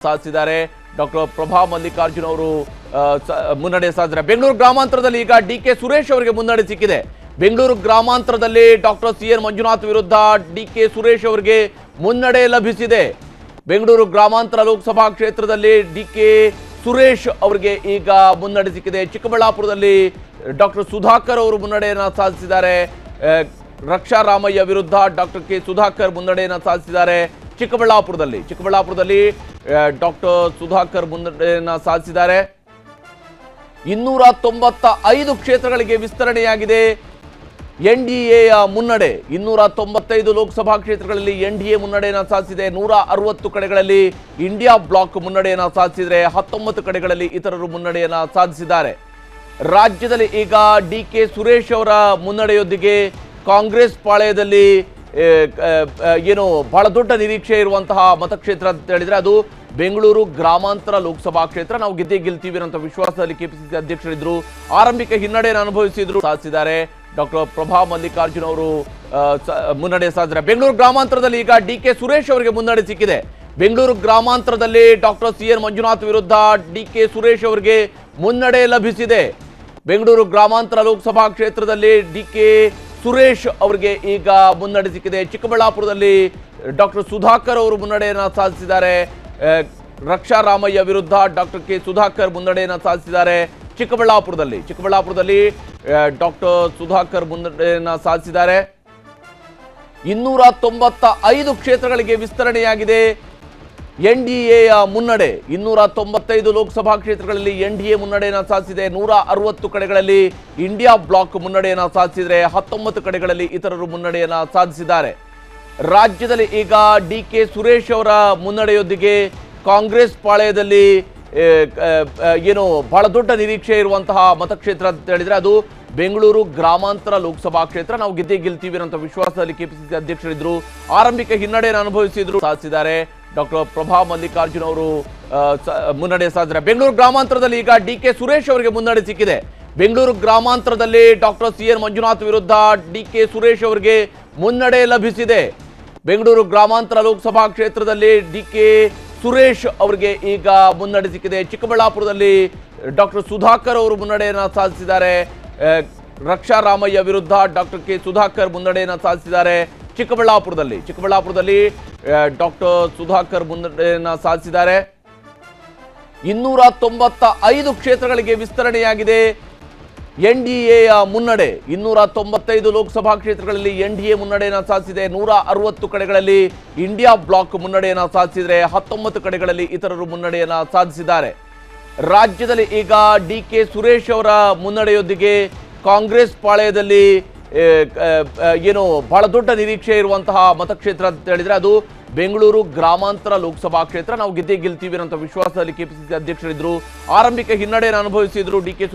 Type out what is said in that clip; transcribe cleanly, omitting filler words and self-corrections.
ಸಾಧಿಸಿದ್ದಾರೆ ಡಾಕ್ಟರ್ ಪ್ರಭಾ ಮಲ್ಲಿಕಾರ್ಜುನ್ ಅವರು ಮುನ್ನಡೆ ಸಾಧಿಸಿದ್ದಾರೆ. ಬೆಂಗಳೂರು ಗ್ರಾಮಾಂತರದಲ್ಲಿ ಈಗ ಡಿಕೆ ಸುರೇಶ್ ಅವರಿಗೆ ಮುನ್ನಡೆ ಸಿಕ್ಕಿದೆ. ಬೆಂಗಳೂರು ಗ್ರಾಮಾಂತರದಲ್ಲಿ ಡಾಕ್ಟರ್ ಸಿಎನ್ ಮಂಜುನಾಥ್ ವಿರುದ್ಧ ಡಿಕೆ ಸುರೇಶ್ ಅವರಿಗೆ ಮುನ್ನಡೆ ಲಭಿಸಿದೆ. ಬೆಂಗಳೂರು ಗ್ರಾಮಾಂತರ ಲೋಕಸಭಾ ಕ್ಷೇತ್ರದಲ್ಲಿ ಡಿಕೆ ಸುರೇಶ್ ಅವರಿಗೆ ಈಗ ಮುನ್ನಡೆ ಸಿಕ್ಕಿದೆ. ಚಿಕ್ಕಬಳ್ಳಾಪುರದಲ್ಲಿ ಡಾಕ್ಟರ್ ಸುಧಾಕರ್ ಅವರು ಮುನ್ನಡೆಯನ್ನು ಸಾಧಿಸಿದ್ದಾರೆ. ರಕ್ಷಾ ರಾಮಯ್ಯ ವಿರುದ್ಧ ಡಾಕ್ಟರ್ ಕೆ ಸುಧಾಕರ್ ಮುನ್ನಡೆಯನ್ನು ಸಾಧಿಸಿದ್ದಾರೆ. ಚಿಕ್ಕಬಳ್ಳಾಪುರದಲ್ಲಿ ಡಾಕ್ಟರ್ ಸುಧಾಕರ್ ಮುನ್ನಡೆಯನ್ನು ಸಾಧಿಸಿದ್ದಾರೆ. 295 ಕ್ಷೇತ್ರಗಳಿಗೆ ವಿಸ್ತರಣೆಯಾಗಿದೆ ಎನ್ಡಿಎಯ ಮುನ್ನಡೆ. 295 ಲೋಕಸಭಾ ಕ್ಷೇತ್ರಗಳಲ್ಲಿ ಎನ್ಡಿಎ ಮುನ್ನಡೆಯನ್ನು ಸಾಧಿಸಿದೆ. 160 ಕಡೆಗಳಲ್ಲಿ ಇಂಡಿಯಾ ಬ್ಲಾಕ್ ಮುನ್ನಡೆಯನ್ನು ಸಾಧಿಸಿದರೆ 19 ಕಡೆಗಳಲ್ಲಿ ಇತರರು ಮುನ್ನಡೆಯನ್ನು ಸಾಧಿಸಿದ್ದಾರೆ. ರಾಜ್ಯದಲ್ಲಿ ಈಗ ಡಿಕೆ ಸುರೇಶ್ ಅವರ ಮುನ್ನಡೆಯೊಂದಿಗೆ ಕಾಂಗ್ರೆಸ್ ಪಾಳೆಯದಲ್ಲಿ ಏನು ಬಹಳ ದೊಡ್ಡ ನಿರೀಕ್ಷೆ ಇರುವಂತಹ ಮತಕ್ಷೇತ್ರ ಅಂತ ಹೇಳಿದ್ರೆ ಅದು ಬೆಂಗಳೂರು ಗ್ರಾಮಾಂತರ ಲೋಕಸಭಾ ಕ್ಷೇತ್ರ. ನಾವು ಗೆದ್ದೇ ಗೆಲ್ತೀವಿ ಅನ್ನೋ ವಿಶ್ವಾಸದಲ್ಲಿ ಕೆಪಿಸಿಸಿ ಅಧ್ಯಕ್ಷರಿದ್ರು. ಆರಂಭಿಕ ಹಿನ್ನಡೆಯನ್ನು ಅನುಭವಿಸಿದ್ರು. ಸಾಧಿಸಿದ್ದಾರೆ. ಡಾಕ್ಟರ್ ಪ್ರಭಾ ಮಲ್ಲಿಕಾರ್ಜುನ್ ಅವರು ಮುನ್ನಡೆ ಸಾಧಿಸಿದ್ದಾರೆ. ಬೆಂಗಳೂರು ಗ್ರಾಮಾಂತರದಲ್ಲಿ ಈಗ ಡಿಕೆ ಸುರೇಶ್ ಅವರಿಗೆ ಮುನ್ನಡೆ ಸಿಕ್ಕಿದೆ. ಬೆಂಗಳೂರು ಗ್ರಾಮಾಂತರದಲ್ಲಿ ಡಾಕ್ಟರ್ ಸಿಎನ್ ಮಂಜುನಾಥ್ ವಿರುದ್ಧ ಡಿಕೆ ಸುರೇಶ್ ಅವರಿಗೆ ಮುನ್ನಡೆ ಲಭಿಸಿದೆ. ಬೆಂಗಳೂರು ಗ್ರಾಮಾಂತರ ಲೋಕಸಭಾ ಕ್ಷೇತ್ರದಲ್ಲಿ ಡಿಕೆ ಸುರೇಶ್ ಅವರಿಗೆ ಈಗ ಮುನ್ನಡೆ ಸಿಕ್ಕಿದೆ. ಚಿಕ್ಕಬಳ್ಳಾಪುರದಲ್ಲಿ ಡಾಕ್ಟರ್ ಸುಧಾಕರ್ ಅವರು ಮುನ್ನಡೆಯನ್ನು ಸಾಧಿಸಿದ್ದಾರೆ. ರಕ್ಷಾ ರಾಮಯ್ಯ ವಿರುದ್ಧ ಡಾಕ್ಟರ್ ಕೆ ಸುಧಾಕರ್ ಮುನ್ನಡೆಯನ್ನು ಸಾಧಿಸಿದ್ದಾರೆ. ಚಿಕ್ಕಬಳ್ಳಾಪುರದಲ್ಲಿ ಡಾಕ್ಟರ್ ಸುಧಾಕರ್ ಮುನ್ನಡೆಯನ್ನು ಸಾಧಿಸಿದ್ದಾರೆ. 295 ಕ್ಷೇತ್ರಗಳಿಗೆ ವಿಸ್ತರಣೆಯಾಗಿದೆ ಎನ್ಡಿಎಯ ಮುನ್ನಡೆ. 295 ಲೋಕಸಭಾ ಕ್ಷೇತ್ರಗಳಲ್ಲಿ ಎನ್ಡಿಎ ಮುನ್ನಡೆಯನ್ನು ಸಾಧಿಸಿದೆ. 160 ಕಡೆಗಳಲ್ಲಿ ಇಂಡಿಯಾ ಬ್ಲಾಕ್ ಮುನ್ನಡೆಯನ್ನು ಸಾಧಿಸಿದರೆ 19 ಕಡೆಗಳಲ್ಲಿ ಇತರರು ಮುನ್ನಡೆಯನ್ನು ಸಾಧಿಸಿದ್ದಾರೆ. ರಾಜ್ಯದಲ್ಲಿ ಈಗ ಡಿಕೆ ಸುರೇಶ್ ಅವರ ಮುನ್ನಡೆಯೊಂದಿಗೆ ಕಾಂಗ್ರೆಸ್ ಪಾಳೆಯದಲ್ಲಿ ಏನು ಬಹಳ ದೊಡ್ಡ ನಿರೀಕ್ಷೆ ಇರುವಂತಹ ಮತಕ್ಷೇತ್ರ ಅಂತ ಹೇಳಿದ್ರೆ ಅದು ಬೆಂಗಳೂರು ಗ್ರಾಮಾಂತರ ಲೋಕಸಭಾ ಕ್ಷೇತ್ರ. ನಾವು ಗೆದ್ದೇ ಗೆಲ್ತೀವಿ ಅನ್ನೋ ವಿಶ್ವಾಸದಲ್ಲಿ ಕೆಪಿಸಿಸಿ ಅಧ್ಯಕ್ಷರಿದ್ರು. ಆರಂಭಿಕ ಹಿನ್ನಡೆಯನ್ನು ಅನುಭವಿಸಿದ್ರು. ಸಾಧಿಸಿದ್ದಾರೆ. ಡಾಕ್ಟರ್ ಪ್ರಭಾ ಮಲ್ಲಿಕಾರ್ಜುನ್ ಅವರು ಮುನ್ನಡೆ ಸಾಧಿಸಿದ್ದಾರೆ. ಬೆಂಗಳೂರು ಗ್ರಾಮಾಂತರದಲ್ಲಿ ಈಗ ಡಿಕೆ ಸುರೇಶ್ ಅವರಿಗೆ ಮುನ್ನಡೆ ಸಿಕ್ಕಿದೆ. ಬೆಂಗಳೂರು ಗ್ರಾಮಾಂತರದಲ್ಲಿ ಡಾಕ್ಟರ್ ಸಿಎನ್ ಮಂಜುನಾಥ್ ವಿರುದ್ಧ ಡಿಕೆ ಸುರೇಶ್ ಅವರಿಗೆ ಮುನ್ನಡೆ ಲಭಿಸಿದೆ. ಬೆಂಗಳೂರು ಗ್ರಾಮಾಂತರ ಲೋಕಸಭಾ ಕ್ಷೇತ್ರದಲ್ಲಿ ಡಿಕೆ ಸುರೇಶ್ ಅವರಿಗೆ ಈಗ ಮುನ್ನಡೆ ಸಿಕ್ಕಿದೆ. ಚಿಕ್ಕಬಳ್ಳಾಪುರದಲ್ಲಿ ಡಾಕ್ಟರ್ ಸುಧಾಕರ್ ಅವರು ಮುನ್ನಡೆಯನ್ನು ಸಾಧಿಸಿದ್ದಾರೆ. ರಕ್ಷಾ ರಾಮಯ್ಯ ವಿರುದ್ಧ ಡಾಕ್ಟರ್ ಕೆ ಸುಧಾಕರ್ ಮುನ್ನಡೆಯನ್ನು ಸಾಧಿಸಿದ್ದಾರೆ. ಚಿಕ್ಕಬಳ್ಳಾಪುರದಲ್ಲಿ ಡಾಕ್ಟರ್ ಸುಧಾಕರ್ ಮುನ್ನಡೆಯನ್ನು ಸಾಧಿಸಿದ್ದಾರೆ. 295 ಕ್ಷೇತ್ರಗಳಿಗೆ ವಿಸ್ತರಣೆಯಾಗಿದೆ ಎನ್ಡಿಎಯ ಮುನ್ನಡೆ. 295 ಲೋಕಸಭಾ ಕ್ಷೇತ್ರಗಳಲ್ಲಿ ಎನ್ಡಿಎ ಮುನ್ನಡೆಯನ್ನು ಸಾಧಿಸಿದೆ. 160 ಕಡೆಗಳಲ್ಲಿ ಇಂಡಿಯಾ ಬ್ಲಾಕ್ ಮುನ್ನಡೆಯನ್ನು ಸಾಧಿಸಿದರೆ 19 ಕಡೆಗಳಲ್ಲಿ ಇತರರು ಮುನ್ನಡೆಯನ್ನು ಸಾಧಿಸಿದ್ದಾರೆ. ರಾಜ್ಯದಲ್ಲಿ ಈಗ ಡಿಕೆ ಸುರೇಶ್ ಅವರ ಮುನ್ನಡೆಯೊಂದಿಗೆ ಕಾಂಗ್ರೆಸ್ ಪಾಳೆಯದಲ್ಲಿ ಏನು ಬಹಳ ದೊಡ್ಡ ನಿರೀಕ್ಷೆ ಇರುವಂತಹ ಮತಕ್ಷೇತ್ರ ಅಂತ ಹೇಳಿದ್ರೆ ಅದು ಬೆಂಗಳೂರು ಗ್ರಾಮಾಂತರ ಲೋಕಸಭಾ ಕ್ಷೇತ್ರ. ನಾವು ಗೆದ್ದೇ ಗೆಲ್ತೀವಿ ಅನ್ನೋ ವಿಶ್ವಾಸದಲ್ಲಿ ಕೆಪಿಸಿಸಿ ಅಧ್ಯಕ್ಷರಿದ್ರು. ಆರಂಭಿಕ ಹಿನ್ನಡೆಯನ್ನು ಅನುಭವಿಸಿದ್ರು. ಡಿಕೆ